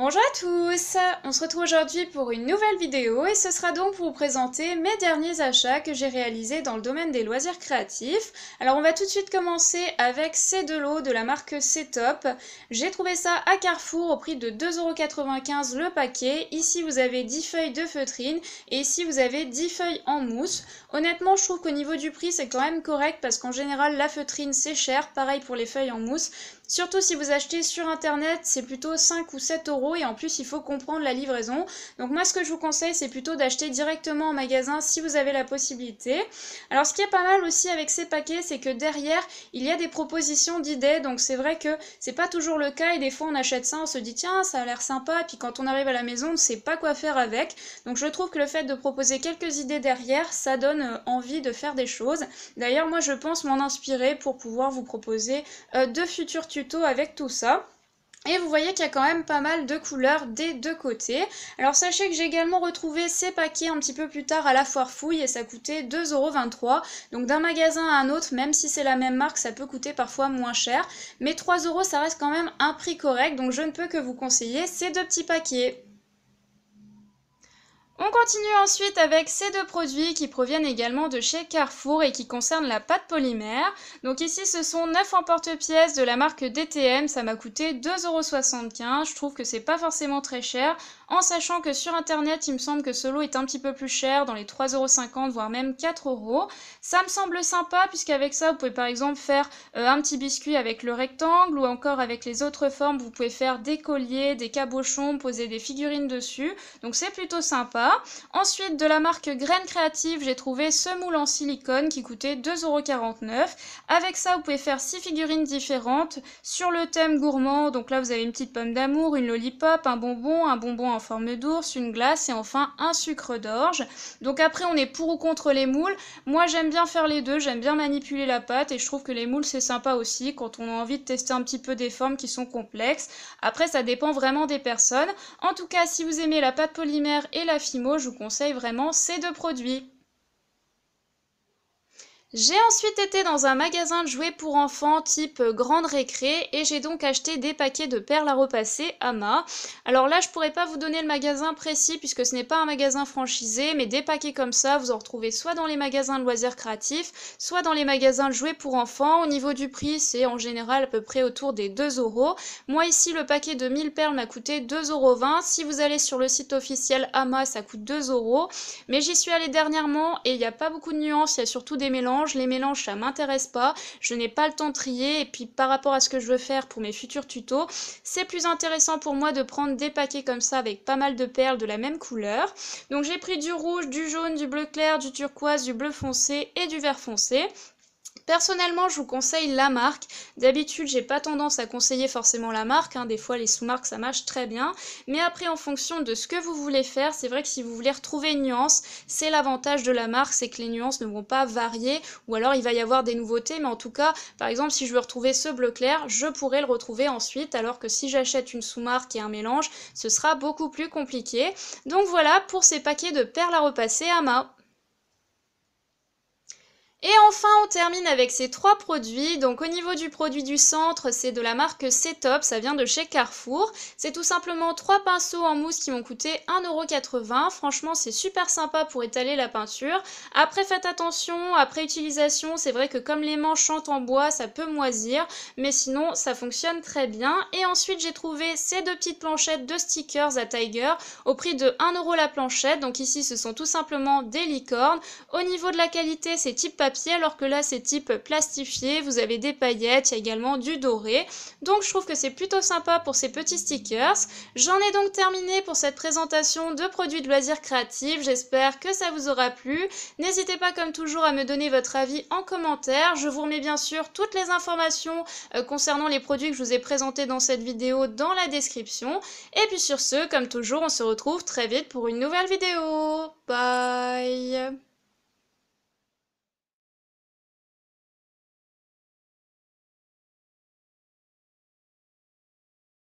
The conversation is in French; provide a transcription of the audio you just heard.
Bonjour à tous, on se retrouve aujourd'hui pour une nouvelle vidéo et ce sera donc pour vous présenter mes derniers achats que j'ai réalisés dans le domaine des loisirs créatifs. Alors on va tout de suite commencer avec ces deux lots de la marque C-Top. J'ai trouvé ça à Carrefour au prix de 2,95 € le paquet. Ici vous avez 10 feuilles de feutrine et ici vous avez 10 feuilles en mousse. Honnêtement je trouve qu'au niveau du prix c'est quand même correct parce qu'en général la feutrine c'est cher, pareil pour les feuilles en mousse. Surtout si vous achetez sur internet, c'est plutôt 5 ou 7 € et en plus il faut comprendre la livraison. Donc moi ce que je vous conseille c'est plutôt d'acheter directement en magasin si vous avez la possibilité. Alors ce qui est pas mal aussi avec ces paquets c'est que derrière il y a des propositions d'idées, donc c'est vrai que c'est pas toujours le cas et des fois on achète ça, on se dit tiens ça a l'air sympa et puis quand on arrive à la maison on ne sait pas quoi faire avec. Donc je trouve que le fait de proposer quelques idées derrière ça donne envie de faire des choses. D'ailleurs moi je pense m'en inspirer pour pouvoir vous proposer de futurs tutos avec tout ça. Et vous voyez qu'il y a quand même pas mal de couleurs des deux côtés. Alors sachez que j'ai également retrouvé ces paquets un petit peu plus tard à la foire fouille et ça coûtait 2,23 €. Donc d'un magasin à un autre, même si c'est la même marque, ça peut coûter parfois moins cher. Mais 3 € ça reste quand même un prix correct, donc je ne peux que vous conseiller ces deux petits paquets. On continue ensuite avec ces deux produits qui proviennent également de chez Carrefour et qui concernent la pâte polymère. Donc ici ce sont 9 emporte-pièces de la marque DTM, ça m'a coûté 2,75 €. Je trouve que c'est pas forcément très cher, en sachant que sur internet il me semble que ce lot est un petit peu plus cher, dans les 3,50 € voire même 4 €. Ça me semble sympa puisqu'avec ça vous pouvez par exemple faire un petit biscuit avec le rectangle ou encore avec les autres formes vous pouvez faire des colliers, des cabochons, poser des figurines dessus. Donc c'est plutôt sympa. Ensuite, de la marque Graines Créatives, j'ai trouvé ce moule en silicone qui coûtait 2,49 €. Avec ça, vous pouvez faire 6 figurines différentes sur le thème gourmand. Donc là, vous avez une petite pomme d'amour, une lollipop, un bonbon en forme d'ours, une glace et enfin un sucre d'orge. Donc après, on est pour ou contre les moules. Moi, j'aime bien faire les deux, j'aime bien manipuler la pâte et je trouve que les moules, c'est sympa aussi quand on a envie de tester un petit peu des formes qui sont complexes. Après, ça dépend vraiment des personnes. En tout cas, si vous aimez la pâte polymère et la fimo, je vous conseille vraiment ces deux produits. J'ai ensuite été dans un magasin de jouets pour enfants type grande récré et j'ai donc acheté des paquets de perles à repasser Ama. Alors là je pourrais pas vous donner le magasin précis puisque ce n'est pas un magasin franchisé, mais des paquets comme ça vous en retrouvez soit dans les magasins de loisirs créatifs, soit dans les magasins de jouets pour enfants. Au niveau du prix c'est en général à peu près autour des 2 €. Moi ici le paquet de 1000 perles m'a coûté 2,20 €. Si vous allez sur le site officiel Ama ça coûte 2 €. Mais j'y suis allée dernièrement et il n'y a pas beaucoup de nuances, il y a surtout des mélanges. Les mélanges ça m'intéresse pas, je n'ai pas le temps de trier et puis par rapport à ce que je veux faire pour mes futurs tutos, c'est plus intéressant pour moi de prendre des paquets comme ça avec pas mal de perles de la même couleur. Donc j'ai pris du rouge, du jaune, du bleu clair, du turquoise, du bleu foncé et du vert foncé. Personnellement, je vous conseille la marque. D'habitude, j'ai pas tendance à conseiller forcément la marque, des fois les sous-marques ça marche très bien, mais après en fonction de ce que vous voulez faire, c'est vrai que si vous voulez retrouver une nuance, c'est l'avantage de la marque, c'est que les nuances ne vont pas varier, ou alors il va y avoir des nouveautés, mais en tout cas, par exemple, si je veux retrouver ce bleu clair, je pourrais le retrouver ensuite, alors que si j'achète une sous-marque et un mélange, ce sera beaucoup plus compliqué. Donc voilà pour ces paquets de perles à repasser Ama. Et enfin, on termine avec ces trois produits. Donc au niveau du produit du centre, c'est de la marque C-Top, ça vient de chez Carrefour. C'est tout simplement 3 pinceaux en mousse qui m'ont coûté 1,80 €. Franchement, c'est super sympa pour étaler la peinture. Après, faites attention, après utilisation, c'est vrai que comme les manches sont en bois, ça peut moisir, mais sinon, ça fonctionne très bien. Et ensuite, j'ai trouvé ces deux petites planchettes de stickers à Tiger au prix de 1 € la planchette. Donc ici, ce sont tout simplement des licornes. Au niveau de la qualité, c'est type papier, alors que là c'est type plastifié, vous avez des paillettes, il y a également du doré, donc je trouve que c'est plutôt sympa pour ces petits stickers. J'en ai donc terminé pour cette présentation de produits de loisirs créatifs, j'espère que ça vous aura plu. N'hésitez pas comme toujours à me donner votre avis en commentaire, je vous remets bien sûr toutes les informations concernant les produits que je vous ai présentés dans cette vidéo dans la description, et puis sur ce, comme toujours, on se retrouve très vite pour une nouvelle vidéo. Bye!